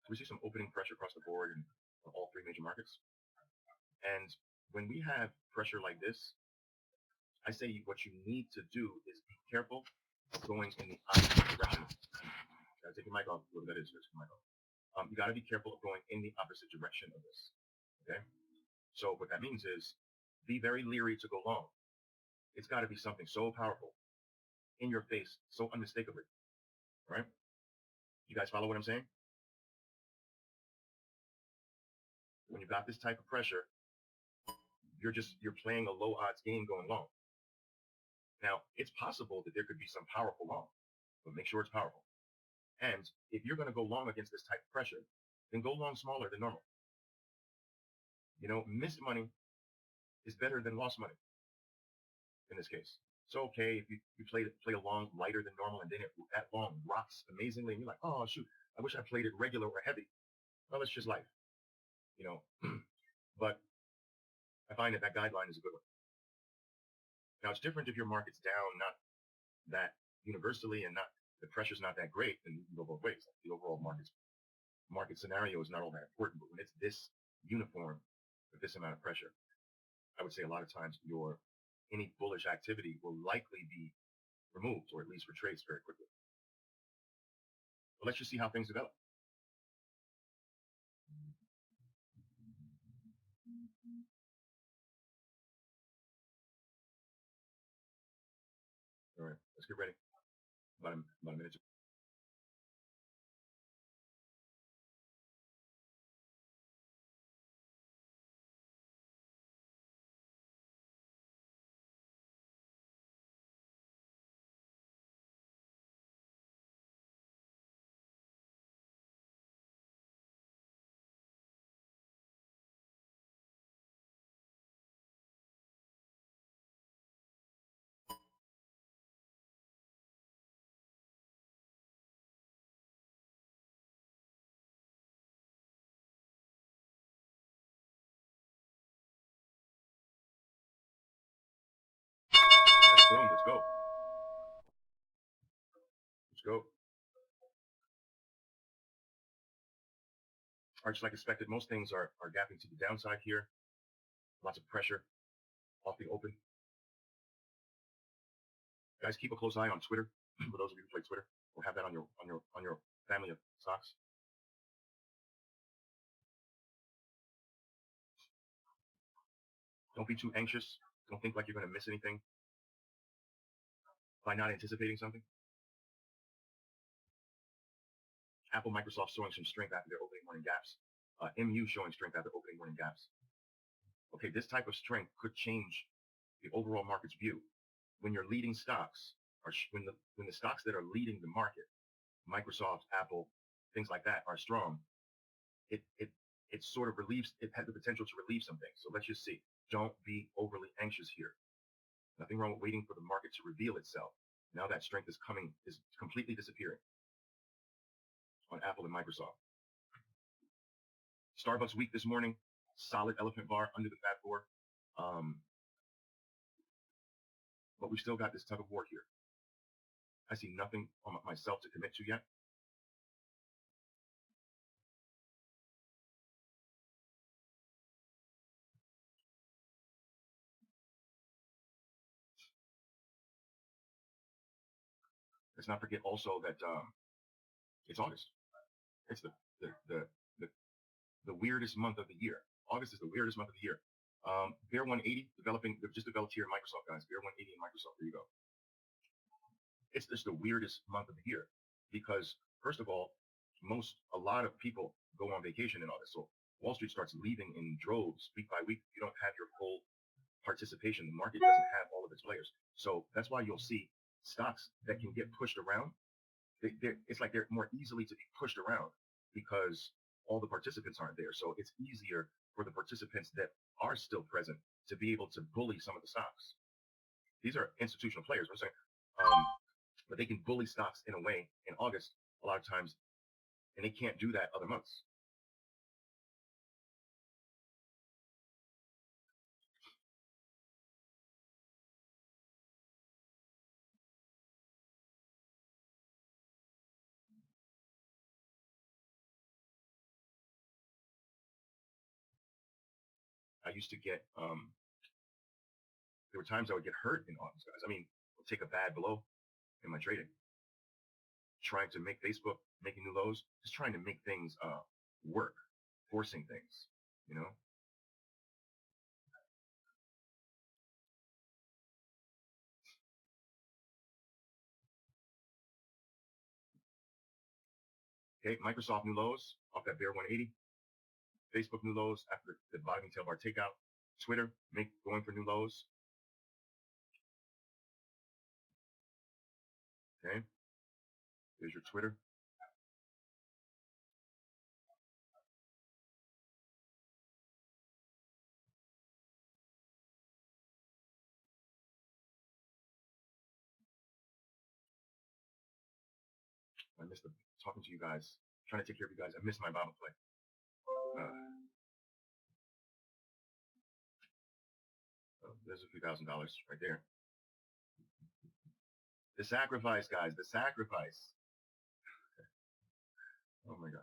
we see some opening pressure across the board in all three major markets. And when we have pressure like this, I say what you need to do is be careful of going in the opposite direction. Gotta take your mic off, whoever that is, take your mic off. You gotta be careful of going in the opposite direction of this. Okay? So what that means is be very leery to go long. It's gotta be something so powerful, in your face, so unmistakably. Right? You guys follow what I'm saying? When you've got this type of pressure, you're playing a low odds game going long. Now, it's possible that there could be some powerful long, but make sure it's powerful. And if you're going to go long against this type of pressure, then go long smaller than normal. You know, missed money is better than lost money in this case. So, okay, if you play a long lighter than normal and then that long rocks amazingly and you're like, oh, shoot, I wish I played it regular or heavy. Well, it's just life, you know. But I find that guideline is a good one. Now, it's different if your market's down, not that universally, and not the pressure's not that great, then you can go both ways. Like the overall market scenario is not all that important, but when it's this uniform with this amount of pressure, I would say a lot of times any bullish activity will likely be removed or at least retraced very quickly. But let's just see how things develop. All right, let's get ready. About a minute. Boom, let's go. Let's go. All right, just like expected, most things are gapping to the downside here. Lots of pressure off the open. Guys, keep a close eye on Twitter. For those of you who play Twitter, or have that on your family of stocks. Don't be too anxious. Don't think like you're going to miss anything by not anticipating something. Apple, Microsoft showing some strength after their opening morning gaps. MU showing strength after opening morning gaps. Okay, this type of strength could change the overall market's view. When your leading stocks are when the stocks that are leading the market, Microsoft, Apple, things like that, are strong, it sort of relieves. It has the potential to relieve some things. So let's just see. Don't be overly anxious here. Nothing wrong with waiting for the market to reveal itself. Now that strength is completely disappearing on Apple and Microsoft. Starbucks weak this morning. Solid elephant bar under the fat four. But we've still got this tug of war here. I see nothing on myself to commit to yet. Let's not forget also that it's August. It's the weirdest month of the year. August is the weirdest month of the year. Bear 180 just developed here in Microsoft, guys. Bear 180 in Microsoft. There you go. It's just the weirdest month of the year because, first of all, a lot of people go on vacation in August. So Wall Street starts leaving in droves week by week. You don't have your full participation. The market doesn't have all of its players. So that's why you'll see stocks that can get pushed around. It's like they're more easily to be pushed around because all the participants aren't there. So it's easier for the participants that are still present to be able to bully some of the stocks. These are institutional players. I'm saying, but they can bully stocks in a way in August a lot of times, and they can't do that other months. I used to get there were times I would get hurt in August, guys. I mean, take a bad blow in my trading, trying to make Facebook, making new lows, just trying to make things work, forcing things, you know. Okay, Microsoft new lows off that bear 180. Facebook new lows after the bottoming tail bar takeout. Twitter going for new lows. Okay, there's your Twitter. I missed talking to you guys, trying to take care of you guys. I missed my Bible play. There's a few $1,000 right there. The sacrifice, guys, the sacrifice. Oh my God.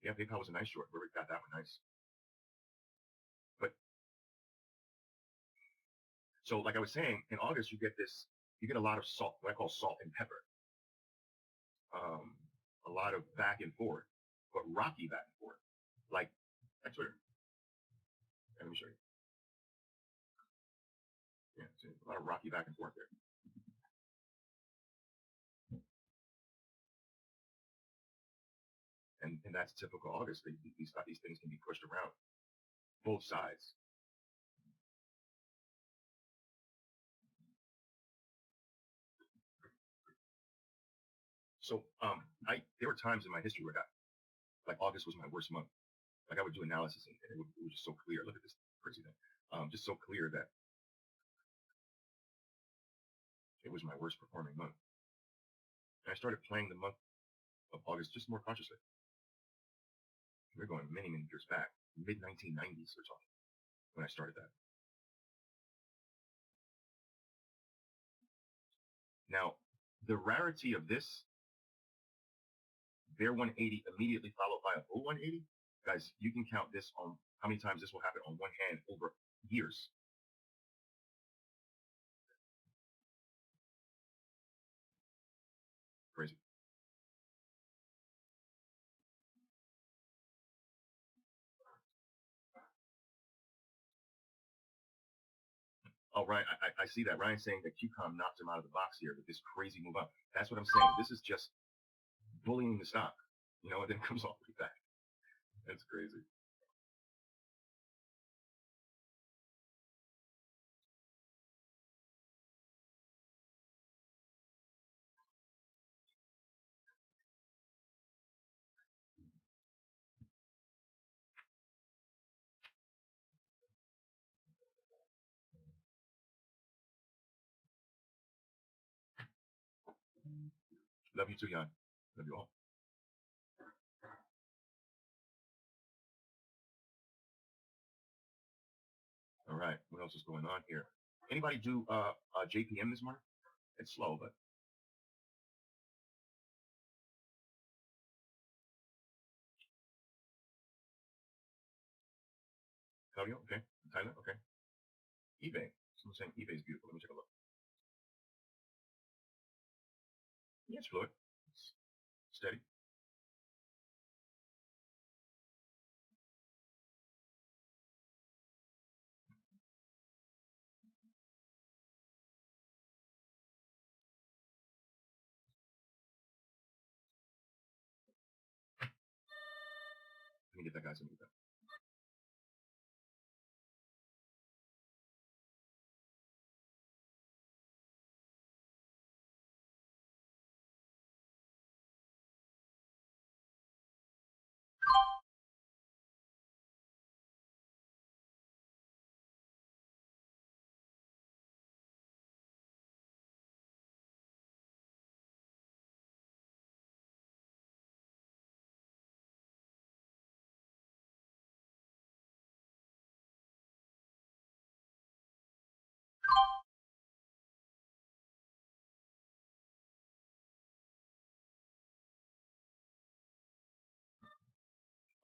Yeah, PayPal was a nice short. Where we got that one nice. But so, like I was saying, in August you get a lot of salt, what I call salt and pepper. A lot of back and forth, but rocky back and forth, like at Twitter. Let me show you. Yeah, see, a lot of rocky back and forth there. And that's typical August. These things can be pushed around, both sides. So there were times in my history where like August was my worst month. Like I would do analysis and it was just so clear. Look at this crazy thing. Just so clear that it was my worst performing month. And I started playing the month of August just more consciously. We're going many, many years back, mid 1990s we're talking, when I started that. Now, the rarity of this bear 180 immediately followed by a bull 180, guys, you can count this on how many times this will happen on one hand over years. Crazy. Oh, Ryan, I see that. Ryan's saying that QCOM knocked him out of the box here with this crazy move up. That's what I'm saying. This is just bullying the stock, and then it comes all the way back. That's crazy. Love you too, Jan. Love you all. All right. What else is going on here? Anybody do JPM this morning? It's slow, but Claudio, okay. Tyler, okay. eBay. Someone's saying eBay is beautiful. Let me take a look. Yeah, it's fluid. It's steady. Let me get that, guys. Let me get that.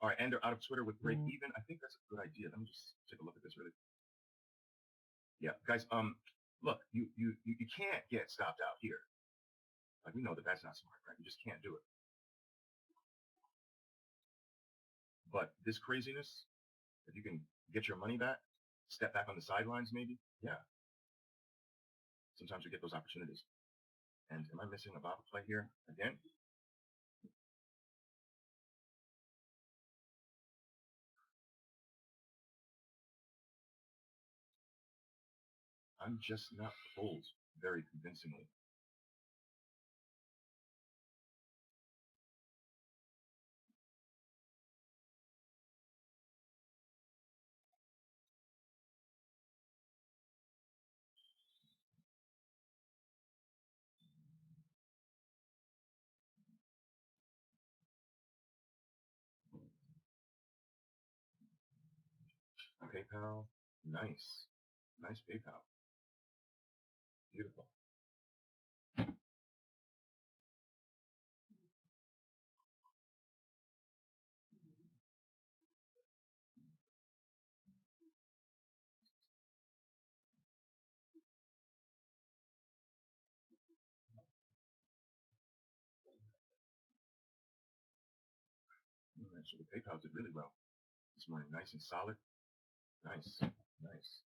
All right, and they're out of Twitter with break even. I think that's a good idea. Let me just take a look at this really. Yeah, guys. Look, you can't get stopped out here. Like we know that that's not smart, right? You just can't do it. But this craziness, if you can get your money back, step back on the sidelines, maybe. Yeah. Sometimes you get those opportunities. And am I missing a Baba play here again? I'm just not pulled very convincingly. PayPal, nice. Nice PayPal. Beautiful. All right, so the PayPal did really well this morning. Nice and solid. Nice. Nice.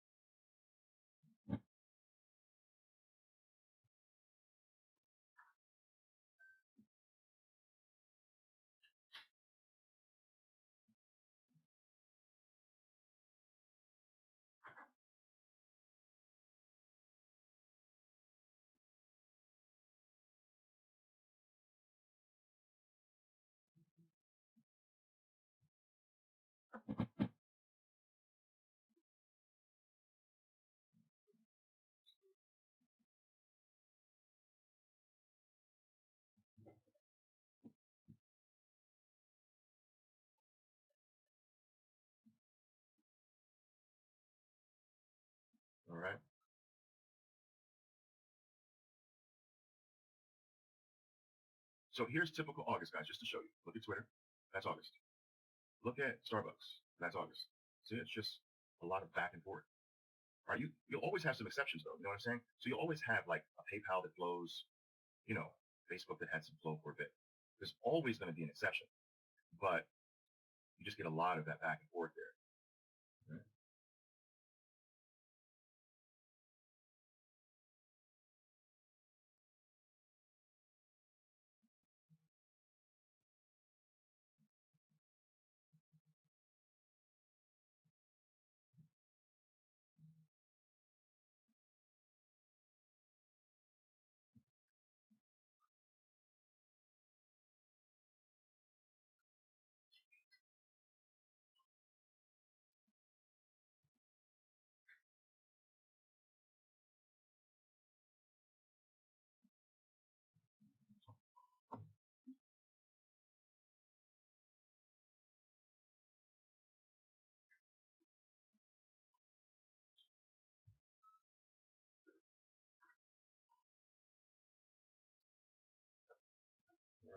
All right. So here's typical August, guys, just to show you. Look at Twitter. That's August. Look at Starbucks. That's August. See, it's just a lot of back and forth. Right? You'll always have some exceptions though. You know what I'm saying? So you'll always have like a PayPal that flows, you know, Facebook that had some flow for a bit. There's always going to be an exception, but you just get a lot of that back and forth there.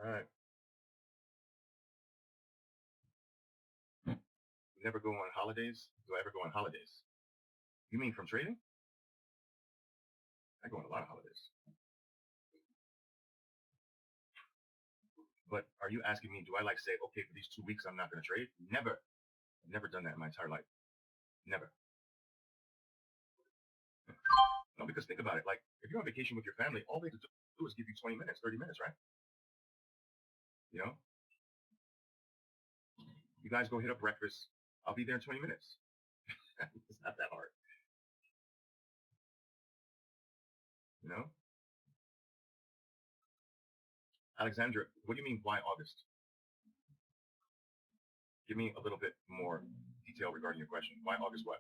All right. You never go on holidays? Do I ever go on holidays? You mean from trading? I go on a lot of holidays. But are you asking me, do I like say, okay, for these 2 weeks, I'm not going to trade? Never. I've never done that in my entire life. Never. No, because think about it. Like, if you're on vacation with your family, all they have to do is give you 20 minutes, 30 minutes, right? You know, you guys go hit up breakfast. I'll be there in 20 minutes. It's not that hard, you know? Alexandra, what do you mean, why August? Give me a little bit more detail regarding your question. Why August what?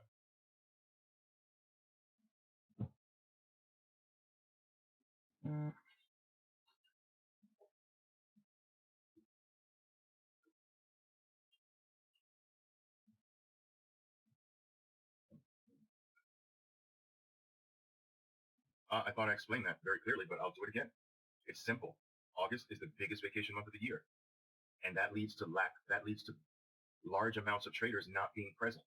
I thought I explained that very clearly, but I'll do it again. It's simple. August is the biggest vacation month of the year, and that leads to lack. That leads to large amounts of traders not being present,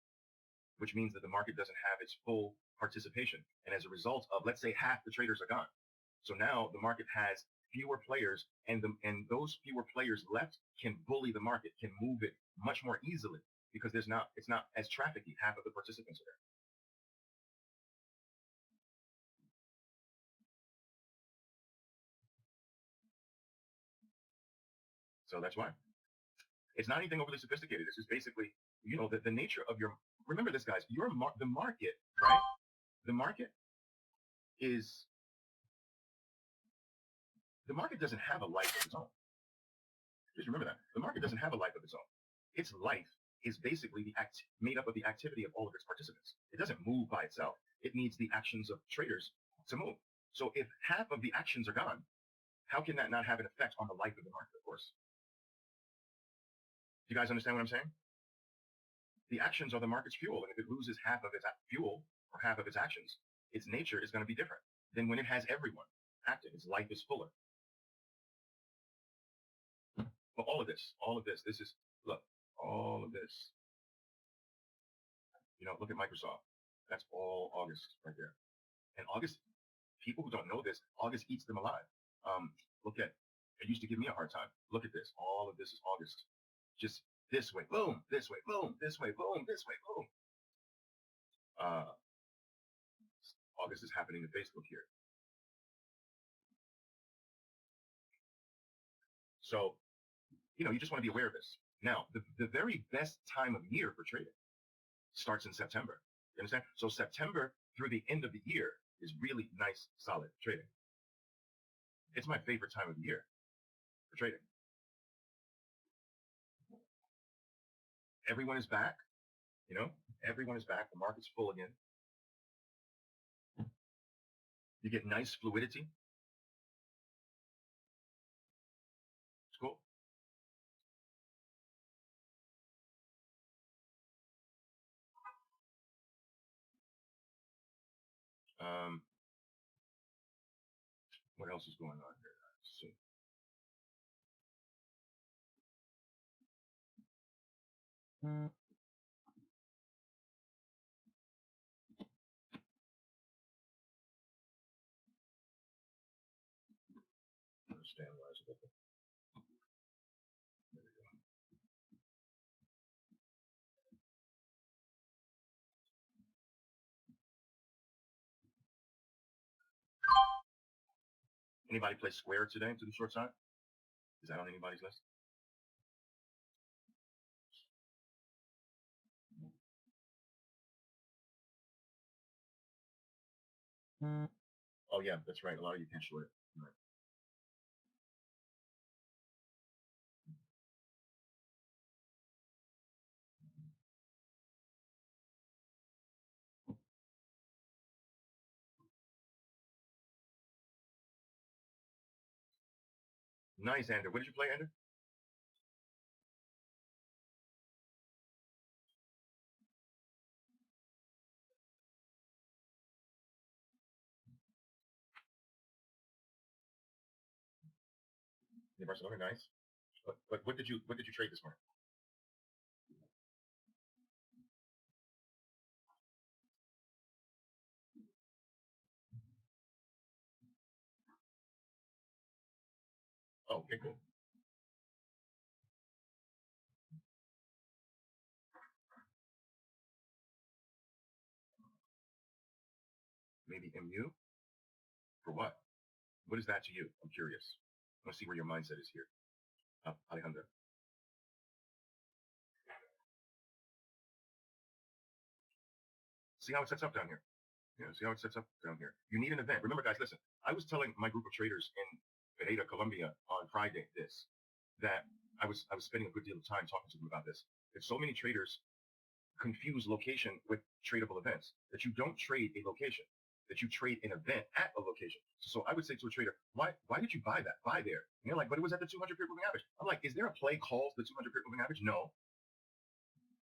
which means that the market doesn't have its full participation. And as a result of, let's say, half the traders are gone. So now the market has fewer players, and those fewer players left can bully the market, can move it much more easily because it's not as trafficky. Half of the participants are there. So that's why. It's not anything overly sophisticated. This is basically, the nature of your, remember this, guys, the market, right? The market doesn't have a life of its own. Just remember that. The market doesn't have a life of its own. Its life is basically made up of the activity of all of its participants. It doesn't move by itself. It needs the actions of traders to move. So if half of the actions are gone, how can that not have an effect on the life of the market, of course? Do you guys understand what I'm saying? The actions are the market's fuel, and if it loses half of its fuel or half of its actions, its nature is going to be different than when it has everyone active. Its life is fuller. But all of this, this is, look, all of this, look at Microsoft. That's all August right there. And August, people who don't know this, August eats them alive. Look at, it used to give me a hard time. Look at this. All of this is August. Just this way, boom, this way, boom, this way, boom, this way, boom. August is happening to Facebook here. So, you just want to be aware of this. Now, the very best time of year for trading starts in September. You understand? So September through the end of the year is really nice, solid trading. It's my favorite time of the year for trading. Everyone is back. Everyone is back. The market's full again. You get nice fluidity. It's cool. What else is going on here? Let's see. Understand why it's different. There we go. Anybody play Square today to the short side? Is that on anybody's list? Oh yeah, that's right. A lot of you can't short it. Right. Nice, Andrew. What did you play, Andrew? Yeah, Barcelona, nice. But what did you trade this morning? Oh, okay, cool. Maybe MU? For what? What is that to you? I'm curious. I want to see where your mindset is here. Alejandro. See how it sets up down here. See how it sets up down here. You need an event. Remember, guys, listen. I was telling my group of traders in Pereira, Colombia on Friday that I was spending a good deal of time talking to them about this. That so many traders confuse location with tradable events. That you don't trade a location. That you trade an event at a location. So I would say to a trader, why did you buy that? Buy there. And they're like, but it was at the 200 period moving average. I'm like, is there a play called the 200 period moving average? No.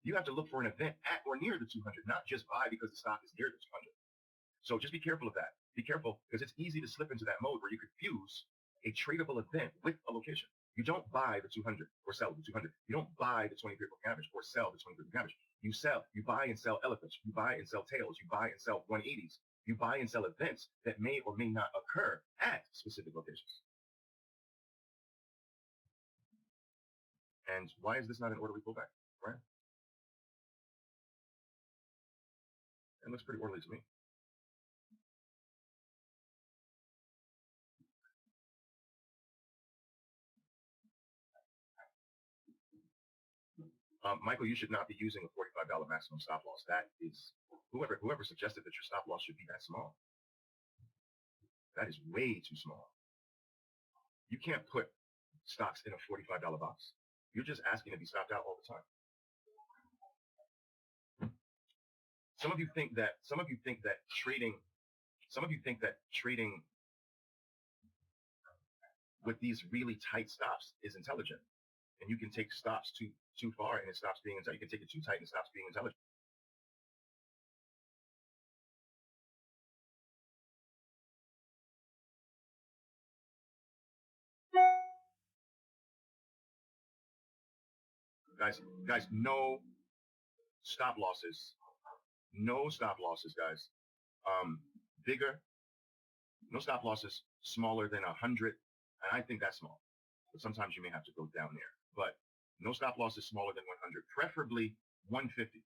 You have to look for an event at or near the 200, not just buy because the stock is near the 200. So just be careful of that. Be careful because it's easy to slip into that mode where you confuse a tradable event with a location. You don't buy the 200 or sell the 200. You don't buy the 23 moving average or sell the 23 moving average. You buy and sell elephants. You buy and sell tails. You buy and sell 180s. You buy and sell events that may or may not occur at specific locations. And why is this not an orderly pullback, right? It looks pretty orderly to me. Michael, you should not be using a $45 maximum stop loss. That is, whoever suggested that your stop loss should be that small. That is way too small. You can't put stocks in a $45 box. You're just asking to be stopped out all the time. Some of you think that trading with these really tight stops is intelligent, and you can take stops too far and it stops being intelligent. You can take it too tight and it stops being intelligent. Guys, no stop losses. No stop losses, guys. Bigger, no stop losses smaller than 100, and I think that's small. But sometimes you may have to go down there. But no stop losses smaller than 100, preferably 150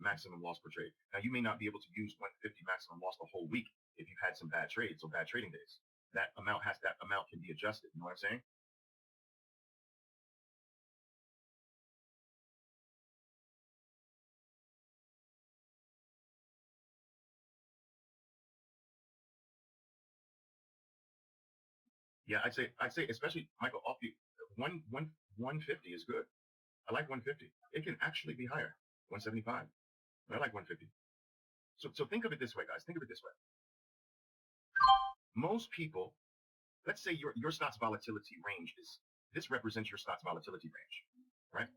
maximum loss per trade. Now, you may not be able to use 150 maximum loss the whole week if you've had some bad trades or bad trading days. That amount can be adjusted. You know what I'm saying? Yeah, I'd say especially Michael, off the 150 is good. I like 150. It can actually be higher, 175. I like 150. So think of it this way, guys. Think of it this way. Most people, let's say your stock's volatility range this represents your stock's volatility range, right?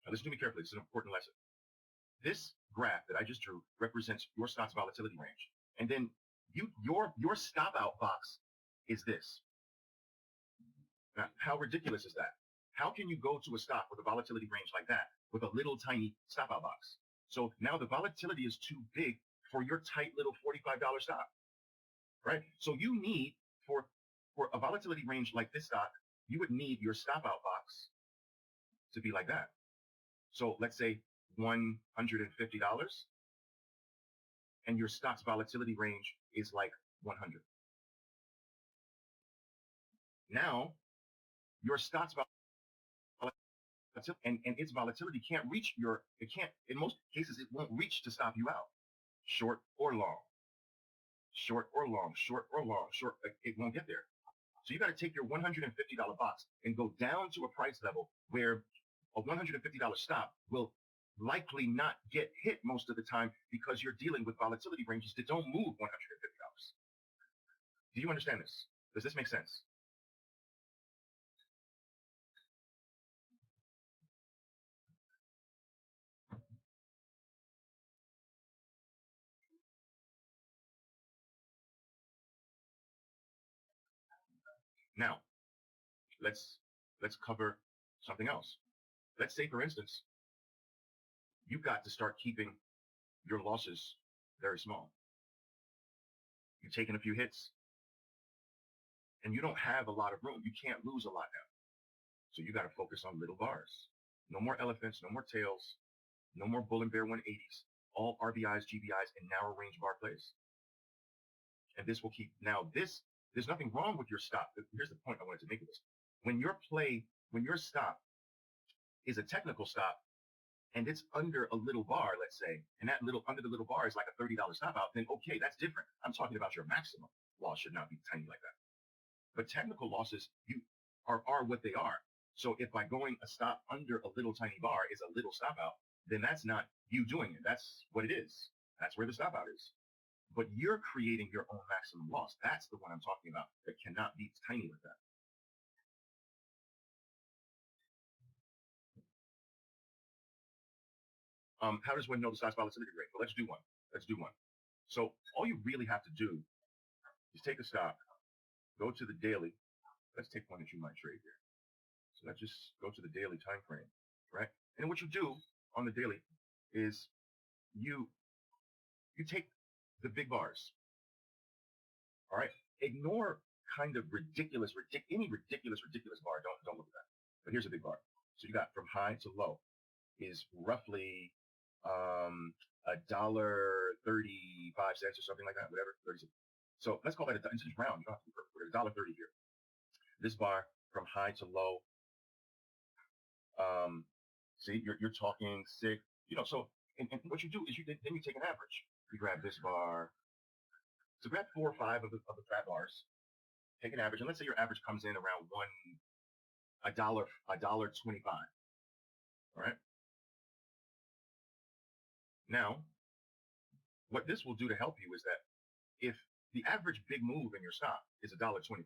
Now listen to me carefully. This is an important lesson. This graph that I just drew represents your stock's volatility range, and then your stop out box is this. Now, how ridiculous is that? How can you go to a stock with a volatility range like that with a little tiny stop out box? So now the volatility is too big for your tight little $45 stock, right? So you need for a volatility range like this stock, you would need your stop out box to be like that. So let's say $150, and your stock's volatility range is like 100. Now, your stock's and its volatility can't reach in most cases, it won't reach to stop you out. Short or long, short or long, short or long, short, it won't get there. So you got to take your $150 box and go down to a price level where a $150 stop will likely not get hit most of the time because you're dealing with volatility ranges that don't move $150. Do you understand this? Does this make sense? Now, let's cover something else. Let's say, for instance, you've got to start keeping your losses very small. You've taken a few hits, and you don't have a lot of room. You can't lose a lot now. So you got to focus on little bars. No more elephants, no more tails, no more bull and bear 180s, all RBIs, GBIs, and narrow range bar plays. And this will keep, there's nothing wrong with your stop. Here's the point I wanted to make of this. When your stop is a technical stop and it's under a little bar, let's say, and that under the little bar is like a $30 stop out, then okay, that's different. I'm talking about your maximum loss should not be tiny like that. But technical losses are what they are. So if by going a stop under a little tiny bar is a little stop out, then that's not you doing it. That's what it is. That's where the stop out is. But you're creating your own maximum loss. That's the one I'm talking about that cannot be tiny with that. How does one know the stock's volatility rate? Well, let's do one. So all you really have to do is take a stock, go to the daily. Let's take one that you might trade here. So let's just go to the daily time frame, right? And what you do on the daily is you you take the big bars, all right? Ignore kind of any ridiculous bar. Don't look at that. But here's a big bar. So you got from high to low is roughly a $1.35 or something like that, whatever, 30 cents. So let's call that it's just round. You don't have to be perfect. We're $1.30 here. This bar from high to low. See, you're talking six. So and what you do is then you take an average. You grab this bar. So grab 4 or 5 of the fat bars. Take an average, and let's say your average comes in around $1.25. All right. Now, what this will do to help you is that if the average big move in your stock is $1.25,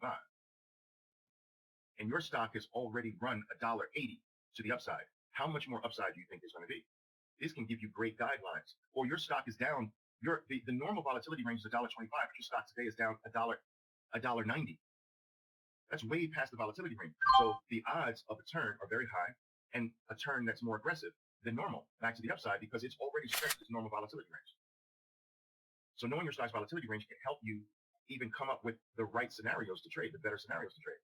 and your stock has already run $1.80 to the upside, how much more upside do you think there's going to be? This can give you great guidelines. Or your stock is down. The normal volatility range is $1.25, but your stock today is down $1.90. That's way past the volatility range. So the odds of a turn are very high, and a turn that's more aggressive than normal back to the upside because it's already stretched its normal volatility range. So knowing your stock's volatility range can help you even come up with the right scenarios to trade, the better scenarios to trade.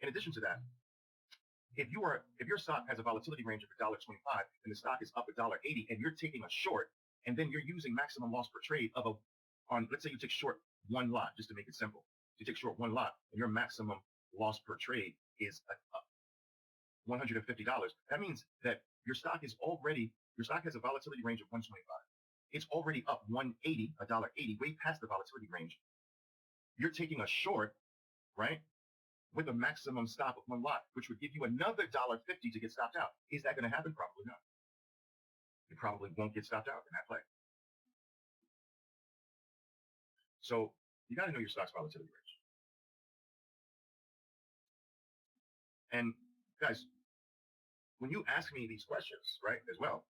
In addition to that, if your stock has a volatility range of $1.25 and the stock is up $1.80 and you're taking a short, and then you're using maximum loss per trade let's say you take short one lot, just to make it simple. You take short one lot and your maximum loss per trade is $150. That means that your stock has a volatility range of 125. It's already up $1.80, way past the volatility range. You're taking a short, right, with a maximum stop of one lot, which would give you another $1.50 to get stopped out. Is that going to happen? Probably not. You probably won't get stopped out in that play. So you got to know your stock's volatility range. And guys, when you ask me these questions, right, as well,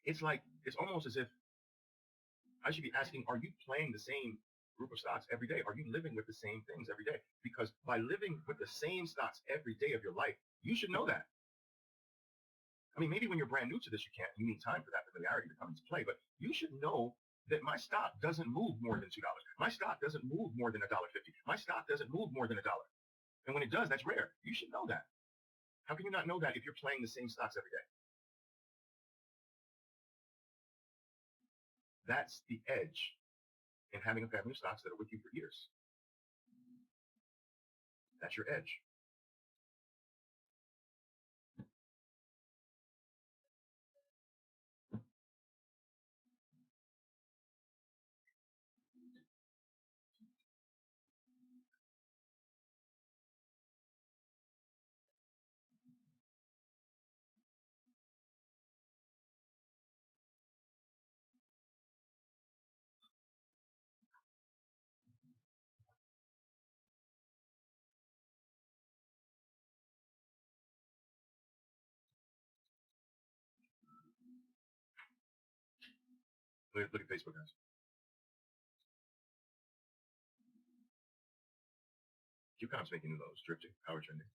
it's almost as if I should be asking, are you playing the same group of stocks every day? Are you living with the same things every day? Because by living with the same stocks every day of your life, you should know that. I mean, maybe when you're brand new to this, you need time for that familiarity to come into play, but you should know that my stock doesn't move more than $2. My stock doesn't move more than $1.50. My stock doesn't move more than $1. And when it does, that's rare. You should know that. How can you not know that if you're playing the same stocks every day? That's the edge in having a family of stocks that are with you for years. That's your edge. Look at Facebook, guys. QCOM's making new lows, drifting, power trending.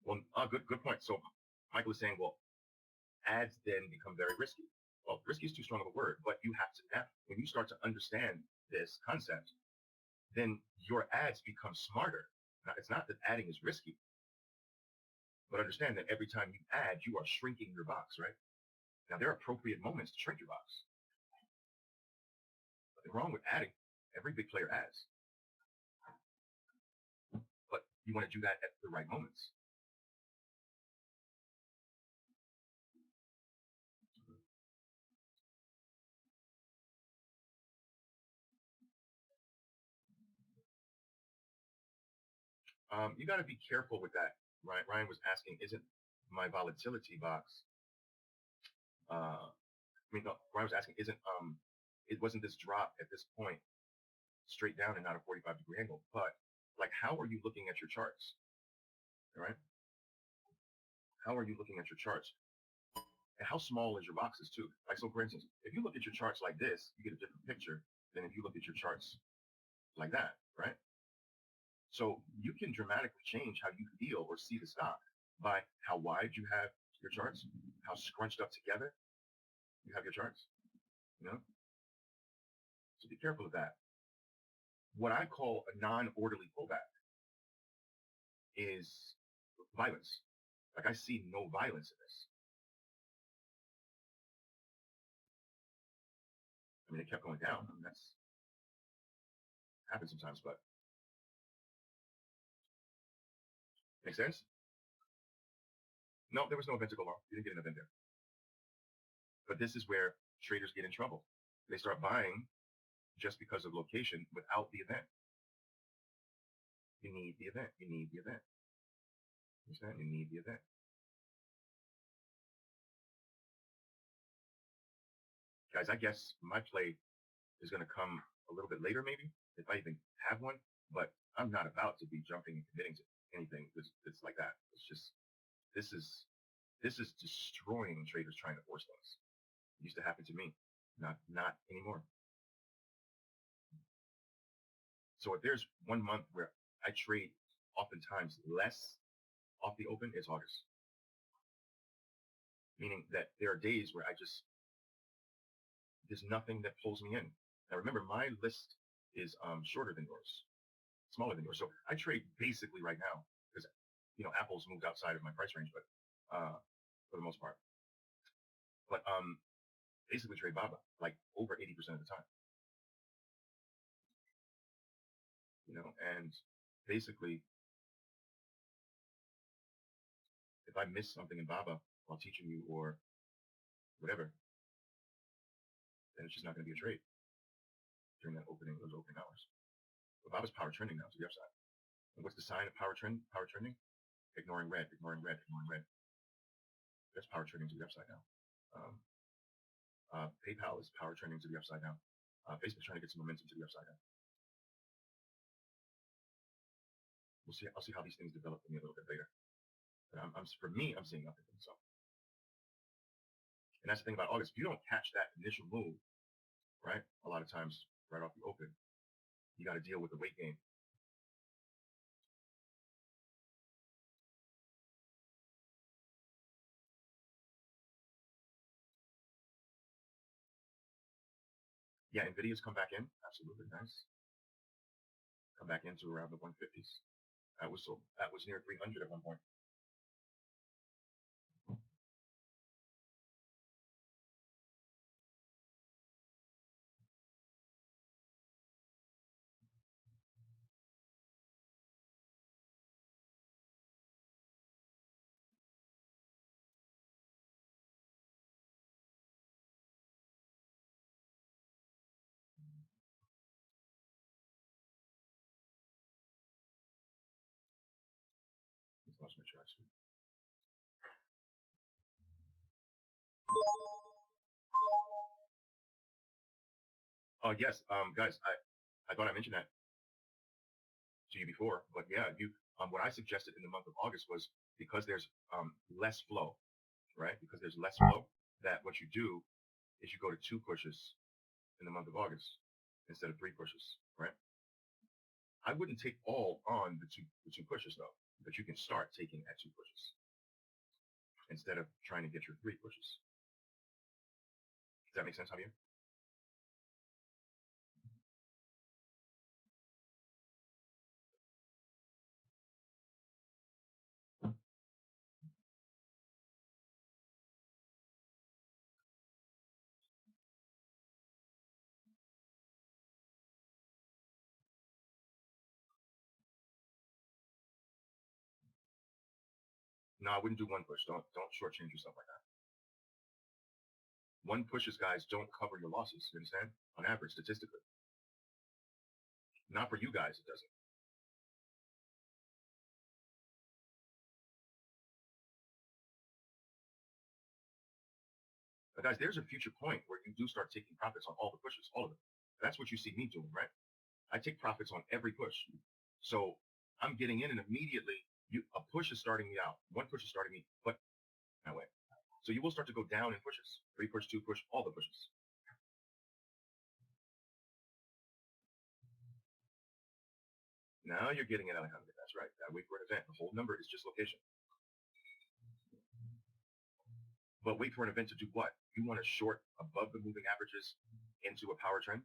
Well, good point. So Michael is saying, well, ads then become very risky. Well, risky is too strong of a word, but you have to, when you start to understand this concept, then your ads become smarter. Now, it's not that adding is risky, but understand that every time you add, you are shrinking your box, right? Now, there are appropriate moments to shrink your box. Nothing wrong with adding. Every big player adds. But you want to do that at the right moments. You got to be careful with that. Right? Ryan was asking, isn't my volatility box? No, Ryan was asking, it wasn't this drop at this point straight down and not a 45-degree angle. But like, how are you looking at your charts? All right. How are you looking at your charts? And how small is your boxes too? Like, so for instance, if you look at your charts like this, you get a different picture than if you look at your charts like that, right? So you can dramatically change how you feel or see the stock by how wide you have your charts, how scrunched up together you have your charts, you know? So be careful of that. What I call a non-orderly pullback is violence. Like, I see no violence in this. I mean, it kept going down. I mean, that's happens sometimes, but makes sense? No, there was no event to go long. You didn't get an event there. But this is where traders get in trouble. They start buying just because of location without the event. You need the event. You need the event. You understand? You need the event. Guys, I guess my play is going to come a little bit later, maybe, if I even have one. But I'm not about to be jumping and committing to anything that's like that. It's just, this is destroying traders trying to force things. It used to happen to me, not anymore. So if there's 1 month where I trade oftentimes less off the open, it's August. Meaning that there are days where there's nothing that pulls me in. Now remember, my list is shorter than yours, smaller than yours. So I trade basically right now because, Apple's moved outside of my price range, but for the most part. But basically trade BABA like over 80% of the time. And basically, if I miss something in BABA while teaching you or whatever, then it's just not going to be a trade during those opening hours. But BABA's power trending now to the upside. And what's the sign of power trending? Ignoring red, ignoring red, ignoring red. That's power trending to the upside now. PayPal is power trending to the upside now. Facebook's trying to get some momentum to the upside now. We'll see. I'll see how these things develop for me a little bit later. But for me, I'm seeing nothing. So, and that's the thing about August. If you don't catch that initial move, right? A lot of times, right off the open, you got to deal with the weight gain. Yeah, Nvidia's come back in. Absolutely nice. Come back into around the 150s. That was near 300 at one point. Let's make sure I see. Oh yes, guys, I thought I mentioned that to you before, but yeah, what I suggested in the month of August was because there's less flow, right? Because there's less flow, that what you do is you go to 2 pushes in the month of August instead of 3 pushes, right? I wouldn't take all on the two pushes though, but you can start taking at 2 pushes instead of trying to get your 3 pushes. Does that make sense, Javier? No, I wouldn't do 1 push. Don't shortchange yourself like that. 1 pushes, guys, don't cover your losses. You understand? On average, statistically. Not for you guys, it doesn't. But guys, there's a future point where you do start taking profits on all the pushes, all of them. That's what you see me doing, right? I take profits on every push. So I'm getting in and immediately a push is starting me out. One push is starting me, but that way. So you will start to go down in pushes. 3 push, 2 push, all the pushes. Now you're getting it, Alejandro. That's right. That wait for an event. The whole number is just location. But wait for an event to do what? You want to short above the moving averages into a power trend?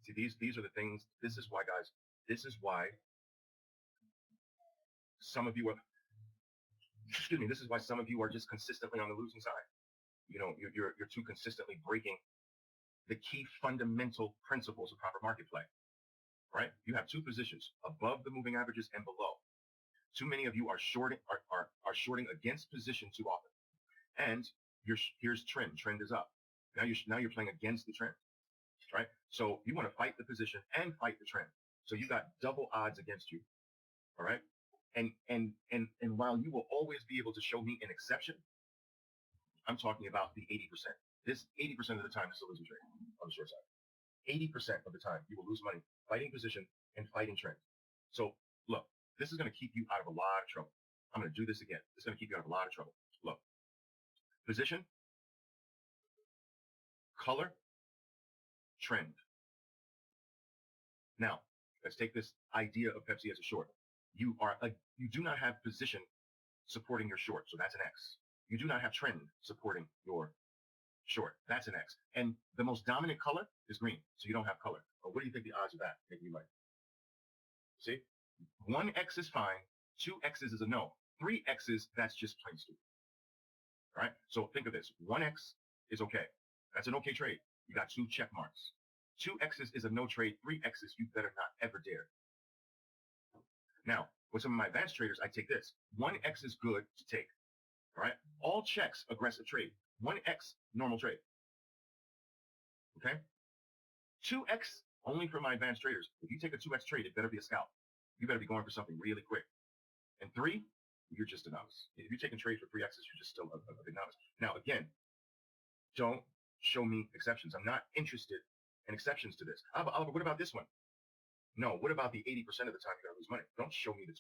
See, these are the things. This is why, guys, this is why some of you are, excuse me, this is why some of you are just consistently on the losing side. You know, you're too consistently breaking the key fundamental principles of proper market play, right? You have 2 positions, above the moving averages and below. Too many of you are shorting shorting against position too often. And here's trend. Trend is up. Now you're playing against the trend, right? So you want to fight the position and fight the trend. So you got double odds against you. All right. And while you will always be able to show me an exception, I'm talking about the 80%. This 80% of the time is a losing trade on the short side. 80% of the time you will lose money fighting position and fighting trend. So look, this is going to keep you out of a lot of trouble. I'm going to do this again. It's going to keep you out of a lot of trouble. Look, position, color, trend. Now, let's take this idea of Pepsi as a short. You do not have position supporting your short, so that's an X. You do not have trend supporting your short, that's an X. And the most dominant color is green, so you don't have color. But what do you think the odds of that making you money? See, 1 X is fine, 2 X's is a no, 3 X's, that's just plain stupid. All right, so think of this: 1 X is okay. That's an okay trade. You got 2 check marks. 2 X's is a no trade. 3 X's, you better not ever dare. Now, with some of my advanced traders, I take this. 1 X is good to take. All right, all checks, aggressive trade. 1 X, normal trade. Okay, 2 X only for my advanced traders. If you take a 2X trade, it better be a scalp. You better be going for something really quick. And 3, you're just a novice. If you're taking trades for 3 X's, you're just still a big novice. Now, again, don't show me exceptions. I'm not interested in exceptions to this. Oliver, what about this one? No, what about the 80% of the time you're going to lose money? Don't show me the 20%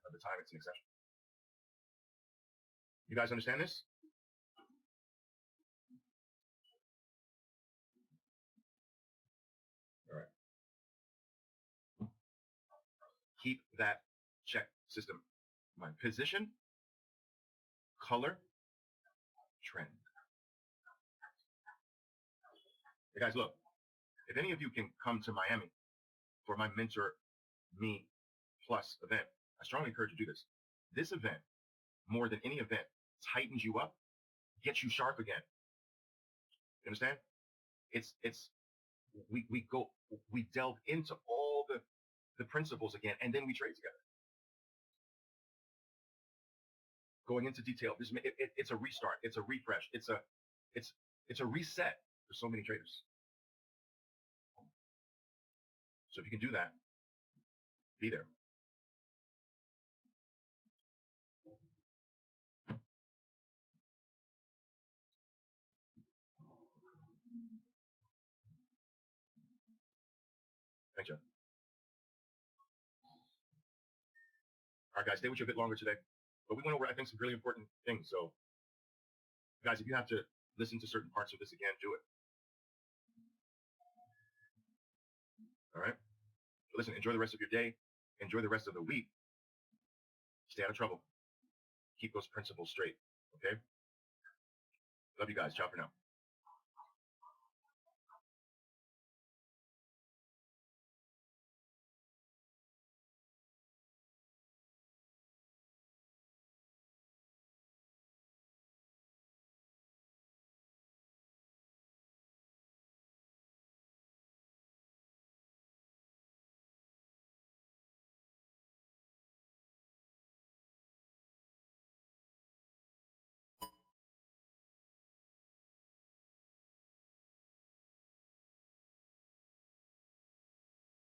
of the time it's an exception. You guys understand this? All right. Keep that check system in mind. Position, color, trend. Hey guys, look, if any of you can come to Miami for my Mentor Me Plus event, I strongly encourage you to do this. This event, more than any event, tightens you up, gets you sharp again. You understand? We delve into all the principles again, and then we trade together. Going into detail, it's a restart, it's a refresh, it's a reset for so many traders. So if you can do that, be there. Thanks, Jeff. All right, guys, stay with you a bit longer today. But we went over, I think, some really important things. So, guys, if you have to listen to certain parts of this again, do it. All right? So listen, enjoy the rest of your day. Enjoy the rest of the week. Stay out of trouble. Keep those principles straight, okay? Love you guys. Ciao for now.